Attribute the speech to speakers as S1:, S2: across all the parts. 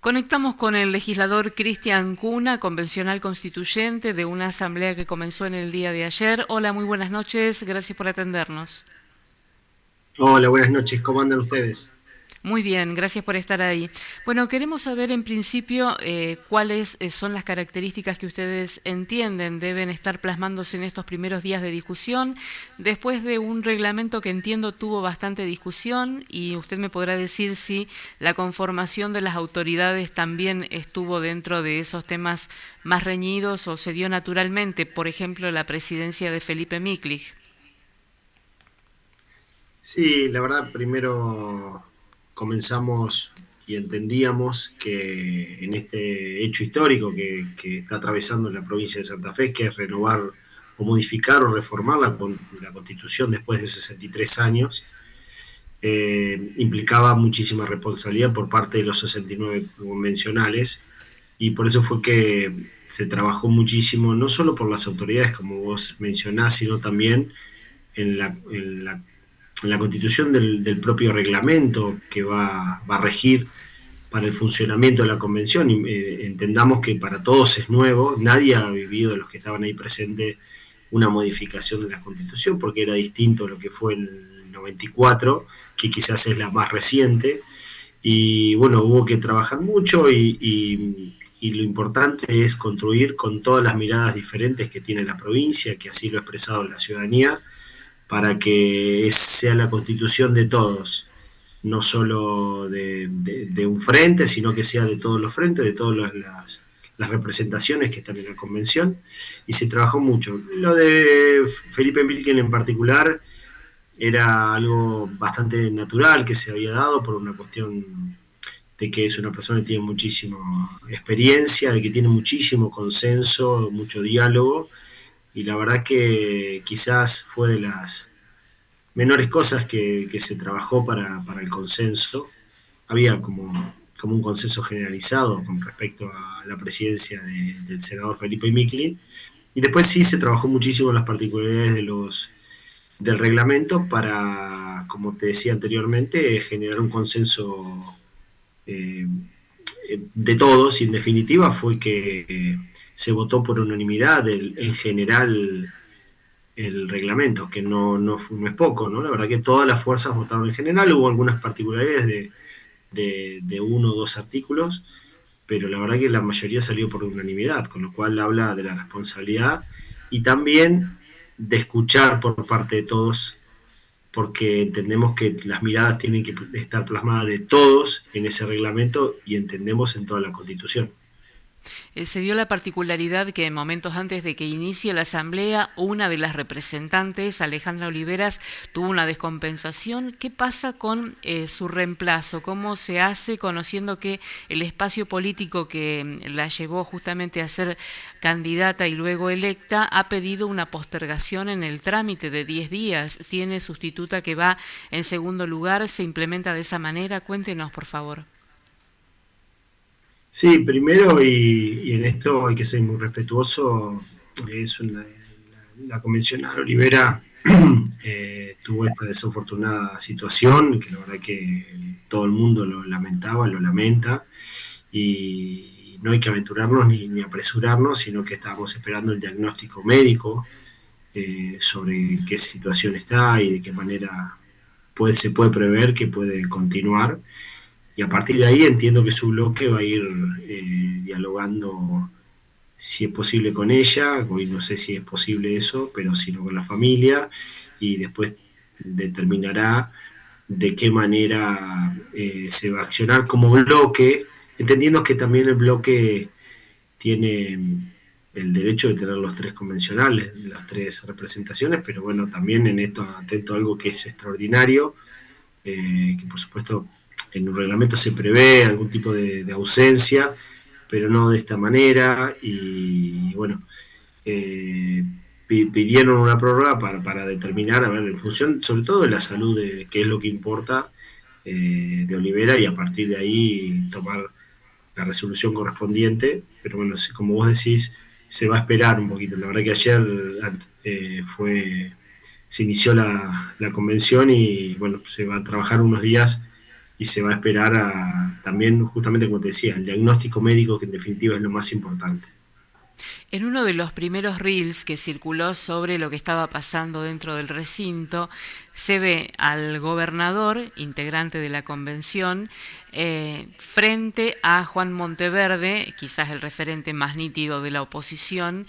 S1: Conectamos con el legislador Cristian Cuna, convencional constituyente de una asamblea que comenzó en el día de ayer. Hola, muy buenas noches, gracias por atendernos.
S2: Hola, buenas noches, ¿cómo andan ustedes?
S1: Muy bien, gracias por estar ahí. Bueno, queremos saber en principio cuáles son las características que ustedes entienden deben estar plasmándose en estos primeros días de discusión, después de un reglamento que entiendo tuvo bastante discusión y usted me podrá decir si la conformación de las autoridades también estuvo dentro de esos temas más reñidos o se dio naturalmente, por ejemplo, la presidencia de Felipe Miklich.
S2: Sí, la verdad, primero comenzamos y entendíamos que en este hecho histórico que está atravesando la provincia de Santa Fe, que es renovar o modificar o reformar la Constitución después de 63 años, implicaba muchísima responsabilidad por parte de los 69 convencionales, y por eso fue que se trabajó muchísimo, no solo por las autoridades, como vos mencionás, sino también en la constitución del propio reglamento que va a regir para el funcionamiento de la convención. Y, entendamos que para todos es nuevo, nadie ha vivido de los que estaban ahí presentes una modificación de la constitución, porque era distinto a lo que fue en el 94, que quizás es la más reciente. Y bueno, hubo que trabajar mucho y lo importante es construir con todas las miradas diferentes que tiene la provincia, que así lo ha expresado la ciudadanía, para que sea la constitución de todos, no solo de un frente, sino que sea de todos los frentes, de todas las representaciones que están en la convención, y se trabajó mucho. Lo de Felipe Milken en particular era algo bastante natural que se había dado por una cuestión de que es una persona que tiene muchísima experiencia, de que tiene muchísimo consenso, mucho diálogo, y la verdad que quizás fue de las menores cosas que se trabajó para el consenso. Había como un consenso generalizado con respecto a la presidencia del senador Felipe Micklin, y después sí se trabajó muchísimo en las particularidades del reglamento para, como te decía anteriormente, generar un consenso eh, de todos, y en definitiva fue que se votó por unanimidad en general el reglamento, que no es poco, ¿no? La verdad que todas las fuerzas votaron en general, hubo algunas particularidades de uno o dos artículos, pero la verdad que la mayoría salió por unanimidad, con lo cual habla de la responsabilidad y también de escuchar por parte de todos, porque entendemos que las miradas tienen que estar plasmadas de todos en ese reglamento y entendemos en toda la Constitución.
S1: Se dio la particularidad que en momentos antes de que inicie la asamblea, una de las representantes, Alejandra Oliveras, tuvo una descompensación. ¿Qué pasa con su reemplazo? ¿Cómo se hace conociendo que el espacio político que la llevó justamente a ser candidata y luego electa ha pedido una postergación en el trámite de 10 días? ¿Tiene sustituta que va en segundo lugar? ¿Se implementa de esa manera? Cuéntenos, por favor.
S2: Sí, primero, y en esto hay que ser muy respetuoso, la convencional Olivera tuvo esta desafortunada situación, que la verdad que todo el mundo lo lamentaba, lo lamenta, y no hay que aventurarnos ni apresurarnos, sino que estábamos esperando el diagnóstico médico sobre qué situación está y de qué manera se puede prever que puede continuar, y a partir de ahí entiendo que su bloque va a ir dialogando, si es posible, con ella. Hoy no sé si es posible eso, pero si no, con la familia, y después determinará de qué manera se va a accionar como bloque, entendiendo que también el bloque tiene el derecho de tener los tres convencionales, las tres representaciones, pero bueno, también en esto atento a algo que es extraordinario, que por supuesto en un reglamento se prevé algún tipo de ausencia, pero no de esta manera, y bueno, eh, pidieron una prórroga para determinar, a ver, en función sobre todo de la salud, de qué es lo que importa, de Olivera, y a partir de ahí tomar la resolución correspondiente, pero bueno, como vos decís, se va a esperar un poquito. La verdad que ayer se inició la convención y bueno, se va a trabajar unos días, y se va a esperar también, justamente como te decía, el diagnóstico médico, que en definitiva es lo más importante.
S1: En uno de los primeros reels que circuló sobre lo que estaba pasando dentro del recinto, se ve al gobernador, integrante de la convención, frente a Juan Monteverde, quizás el referente más nítido de la oposición,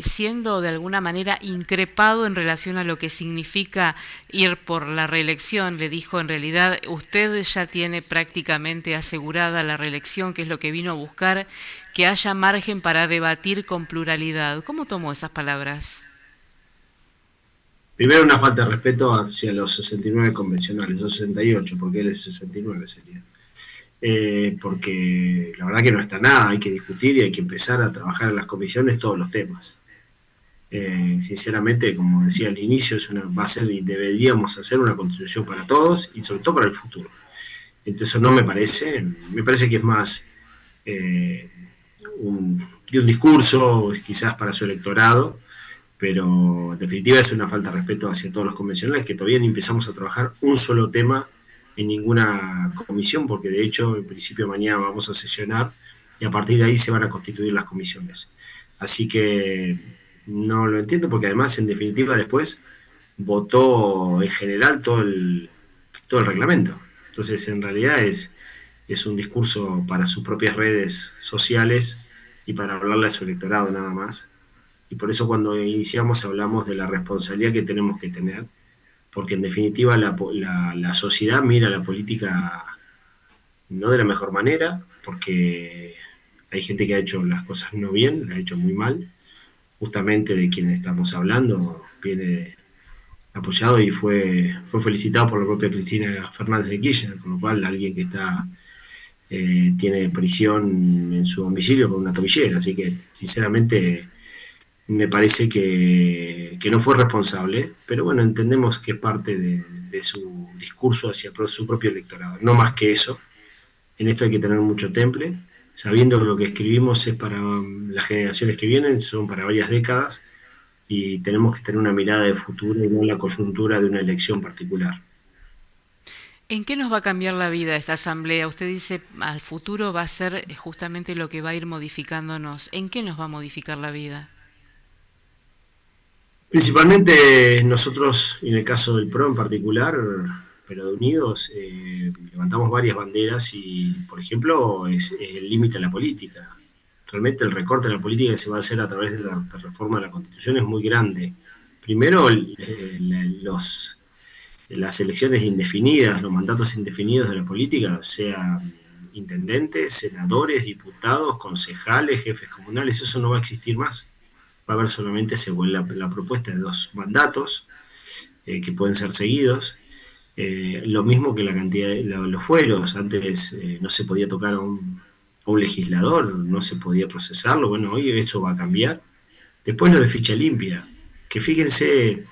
S1: siendo de alguna manera increpado en relación a lo que significa ir por la reelección. Le dijo, en realidad, usted ya tiene prácticamente asegurada la reelección, que es lo que vino a buscar, que haya margen para debatir con pluralidad. ¿Cómo tomó esas palabras?
S2: Primero, una falta de respeto hacia los 69 convencionales, los 68, porque él es 69 sería. Porque la verdad que no está nada, hay que discutir y hay que empezar a trabajar en las comisiones todos los temas. Sinceramente, como decía al inicio, va a ser y deberíamos hacer una constitución para todos y sobre todo para el futuro. Entonces, eso no me parece que es más de un discurso quizás para su electorado, pero en definitiva es una falta de respeto hacia todos los convencionales, que todavía ni empezamos a trabajar un solo tema en ninguna comisión, porque de hecho en principio mañana vamos a sesionar y a partir de ahí se van a constituir las comisiones. Así que no lo entiendo, porque además en definitiva después votó en general todo el reglamento. Entonces en realidad es un discurso para sus propias redes sociales y para hablarle a su electorado nada más. Y por eso cuando iniciamos hablamos de la responsabilidad que tenemos que tener, porque en definitiva la sociedad mira la política no de la mejor manera, porque hay gente que ha hecho las cosas no bien, las ha hecho muy mal. Justamente de quien estamos hablando viene apoyado y fue felicitado por la propia Cristina Fernández de Kirchner, con lo cual alguien que tiene prisión en su domicilio con una tobillera, así que sinceramente me parece que no fue responsable, pero bueno, entendemos que es parte de su discurso hacia su propio electorado, no más que eso. En esto hay que tener mucho temple, sabiendo que lo que escribimos es para las generaciones que vienen, son para varias décadas, y tenemos que tener una mirada de futuro y no la coyuntura de una elección particular.
S1: ¿En qué nos va a cambiar la vida esta asamblea? Usted dice, al futuro va a ser justamente lo que va a ir modificándonos. ¿En qué nos va a modificar la vida?
S2: Principalmente nosotros, en el caso del PRO en particular, pero de Unidos, levantamos varias banderas y, por ejemplo, es el límite a la política. Realmente el recorte de la política que se va a hacer a través de la reforma de la Constitución es muy grande. Primero, las elecciones indefinidas, los mandatos indefinidos de la política, sean intendentes, senadores, diputados, concejales, jefes comunales, eso no va a existir más. Va a haber solamente, según la propuesta, de 2 mandatos que pueden ser seguidos. Lo mismo que la cantidad de los fueros. Antes no se podía tocar a un legislador, no se podía procesarlo. Bueno, hoy esto va a cambiar. Después lo de ficha limpia, que fíjense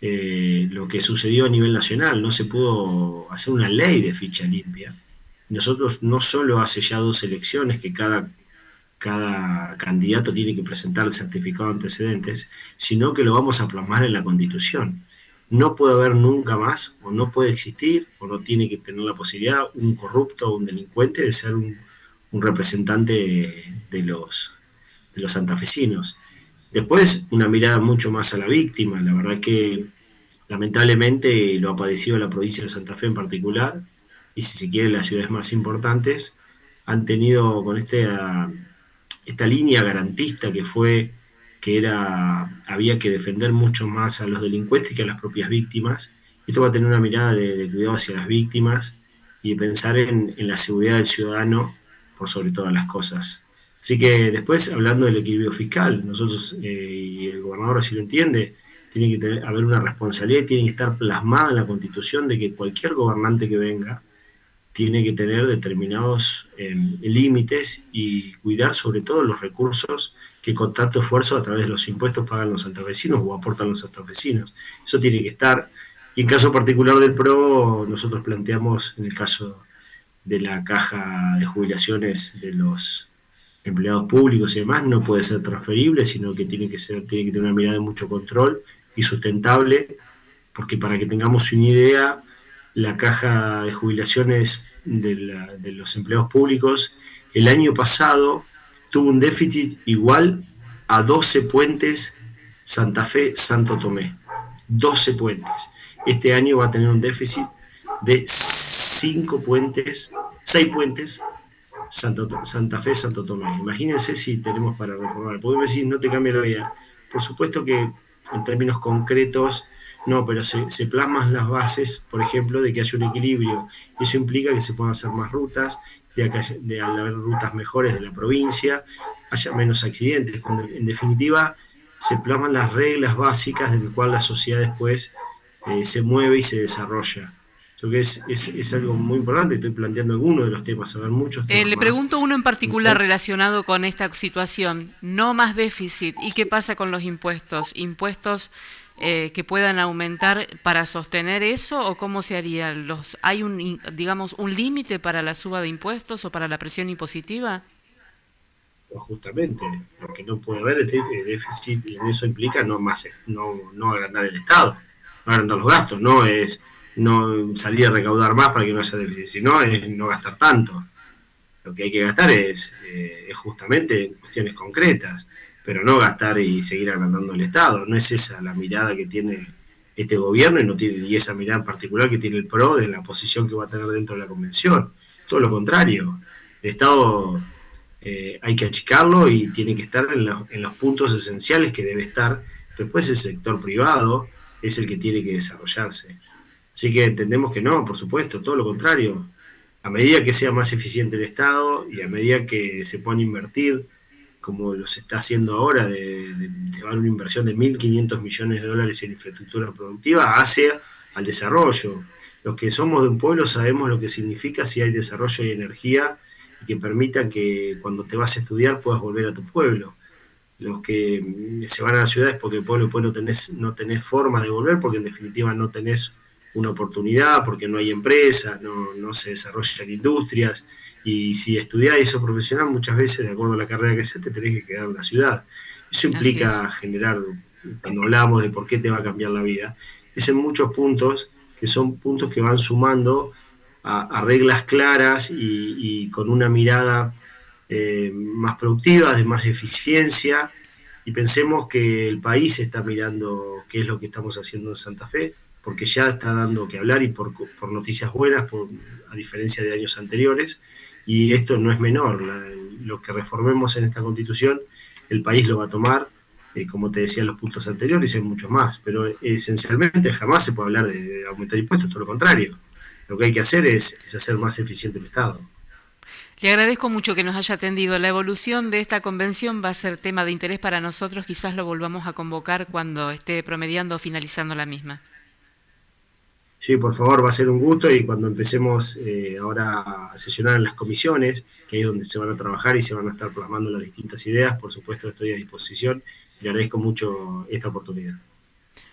S2: lo que sucedió a nivel nacional, no se pudo hacer una ley de ficha limpia. Nosotros no solo hace ya 2 elecciones que cada candidato tiene que presentar el certificado de antecedentes, sino que lo vamos a plasmar en la Constitución. No puede haber nunca más, o no puede existir, o no tiene que tener la posibilidad, un corrupto o un delincuente de ser un representante de los santafesinos. Después, una mirada mucho más a la víctima. La verdad que lamentablemente lo ha padecido la provincia de Santa Fe en particular, y si se quiere las ciudades más importantes, han tenido con esta línea garantista había que defender mucho más a los delincuentes que a las propias víctimas. Esto va a tener una mirada de cuidado hacia las víctimas y de pensar en la seguridad del ciudadano por sobre todas las cosas. Así que después, hablando del equilibrio fiscal, nosotros, y el gobernador así lo entiende, tiene que haber una responsabilidad y tiene que estar plasmada en la Constitución de que cualquier gobernante que venga tiene que tener determinados límites y cuidar sobre todo los recursos que con tanto esfuerzo a través de los impuestos pagan los santafesinos o aportan los santafesinos. Eso tiene que estar. Y en caso particular del PRO, nosotros planteamos, en el caso de la caja de jubilaciones de los empleados públicos y demás, no puede ser transferible, sino que tiene que tener una mirada de mucho control y sustentable, porque para que tengamos una idea, la caja de jubilaciones de los empleados públicos, el año pasado tuvo un déficit igual a 12 puentes Santa Fe-Santo Tomé. 12 puentes. Este año va a tener un déficit de 5 puentes, 6 puentes Santa Fe-Santo Tomé. Imagínense si tenemos para reformar. Podemos decir, no te cambia la vida. Por supuesto que en términos concretos, no, pero se plasman las bases, por ejemplo, de que haya un equilibrio. Eso implica que se puedan hacer más rutas, de al haber rutas mejores de la provincia, haya menos accidentes. Cuando, en definitiva, se plasman las reglas básicas de las cuales la sociedad después se mueve y se desarrolla. Creo que es algo muy importante. Estoy planteando algunos de los temas, a ver, muchos temas
S1: Le
S2: más.
S1: pregunto uno en particular relacionado con esta situación. No más déficit. ¿Y qué pasa con los impuestos? ¿Impuestos que puedan aumentar para sostener eso o cómo se haría? ¿Hay un límite para la suba de impuestos o para la presión impositiva?
S2: Justamente, lo que no puede haber es déficit, y eso implica no agrandar el Estado, no agrandar los gastos, no es no salir a recaudar más para que no haya déficit, sino es no gastar tanto. Lo que hay que gastar es justamente en cuestiones concretas, pero no gastar y seguir agrandando el Estado. No es esa la mirada que tiene este gobierno y esa mirada en particular que tiene el PRO de la posición que va a tener dentro de la convención. Todo lo contrario, el Estado hay que achicarlo y tiene que estar en los puntos esenciales que debe estar. Después el sector privado es el que tiene que desarrollarse. Así que entendemos que no, por supuesto, todo lo contrario. A medida que sea más eficiente el Estado y a medida que se puedan invertir, como lo se está haciendo ahora, de llevar una inversión de 1.500 millones de dólares en infraestructura productiva hacia al desarrollo. Los que somos de un pueblo sabemos lo que significa si hay desarrollo y energía y que permitan que cuando te vas a estudiar puedas volver a tu pueblo. Los que se van a la ciudad es porque el pueblo no tenés forma de volver, porque en definitiva no tenés una oportunidad, porque no hay empresas, no se desarrollan industrias, y si estudiás y sos profesional, muchas veces, de acuerdo a la carrera que sea, te tenés que quedar en la ciudad. Eso implica generar, cuando hablamos de por qué te va a cambiar la vida, es en muchos puntos, que son puntos que van sumando a reglas claras y con una mirada más productiva, de más eficiencia, y pensemos que el país está mirando qué es lo que estamos haciendo en Santa Fe, porque ya está dando que hablar y por noticias buenas, a diferencia de años anteriores, y esto no es menor. Lo que reformemos en esta Constitución, el país lo va a tomar, como te decía en los puntos anteriores, y hay muchos más, pero esencialmente jamás se puede hablar de aumentar impuestos, todo lo contrario. Lo que hay que hacer es hacer más eficiente el Estado.
S1: Le agradezco mucho que nos haya atendido. La evolución de esta convención va a ser tema de interés para nosotros. Quizás lo volvamos a convocar cuando esté promediando o finalizando la misma.
S2: Sí, por favor, va a ser un gusto, y cuando empecemos ahora a sesionar en las comisiones, que es donde se van a trabajar y se van a estar plasmando las distintas ideas, por supuesto estoy a disposición. Le agradezco mucho esta oportunidad.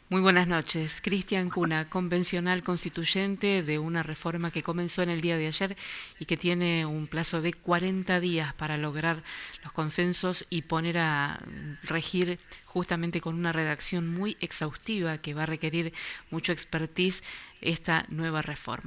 S1: Muy buenas noches. Cristian Cuna, convencional constituyente de una reforma que comenzó en el día de ayer y que tiene un plazo de 40 días para lograr los consensos y poner a regir justamente con una redacción muy exhaustiva que va a requerir mucho expertise esta nueva reforma.